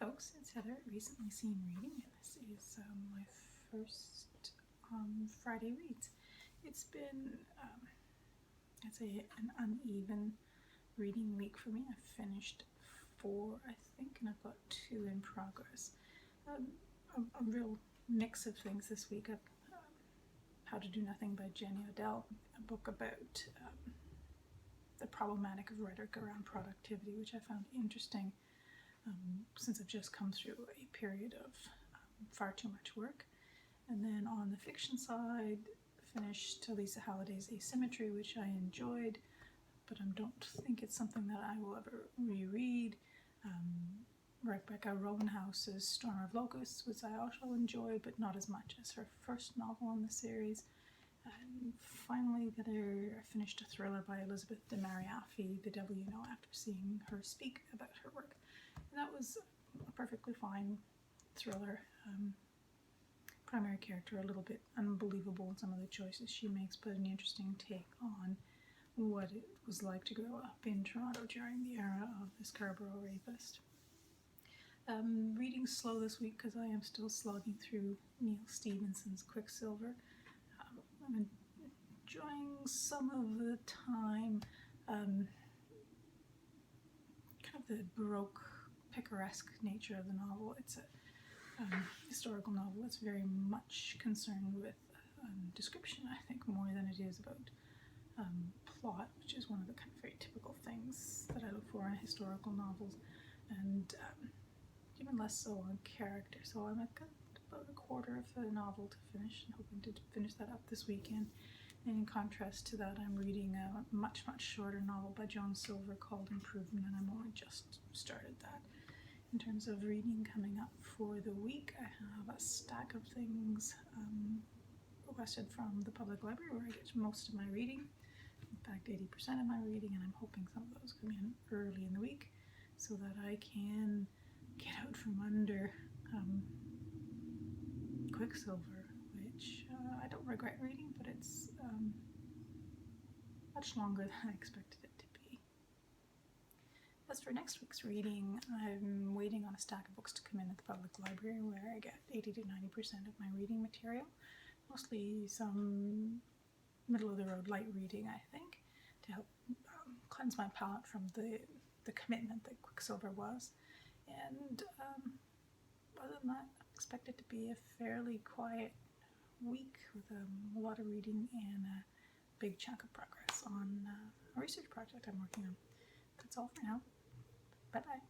folks, it's Heather at Recently Seen Reading, and this is my first Friday reads. It's been, I'd say, an uneven reading week for me. I've finished 4, I think, and I've got 2 in progress. A real mix of things this week. How to Do Nothing by Jenny Odell, a book about the problematic of rhetoric around productivity, which I found interesting. Since I've just come through a period of far too much work. And then on the fiction side, finished Lisa Halliday's Asymmetry, which I enjoyed, but I don't think it's something that I will ever reread. Rebecca Roanhouse's Storm of Locusts, which I also enjoyed, but not as much as her first novel in the series. And finally, I finished a thriller by Elizabeth de Mariafi, The Devil You Know, after seeing her speak about her work. And that was a perfectly fine thriller. Primary character a little bit unbelievable in some of the choices she makes, but an interesting take on what it was like to grow up in Toronto during the era of the Scarborough rapist. Reading slow this week because I am still slogging through Neil Stephenson's Quicksilver. I'm enjoying some of the time, kind of the Baroque, picaresque nature of the novel. It's a historical novel. It's very much concerned with description, I think, more than it is about plot, which is one of the kind of very typical things that I look for in historical novels, and even less so on character. So I'm at about a quarter of the novel to finish, and hoping to finish that up this weekend. And in contrast to that, I'm reading a much shorter novel by Joan Silver called Improvement, and I'm only just started that. In terms of reading coming up for the week, I have a stack of things requested from the public library where I get most of my reading. In fact, 80% of my reading, and I'm hoping some of those come in early in the week so that I can get out from under Quicksilver, which I don't regret reading, but it's much longer than I expected it to be. As for next week's reading, I'm waiting on a stack of books to come in at the public library where I get 80 to 90% of my reading material, mostly some middle-of-the-road light reading, I think, to help cleanse my palate from the commitment that Quicksilver was. And other than that, I expect it to be a fairly quiet week with a lot of reading and a big chunk of progress on a research project I'm working on. That's all for now. Bye-bye.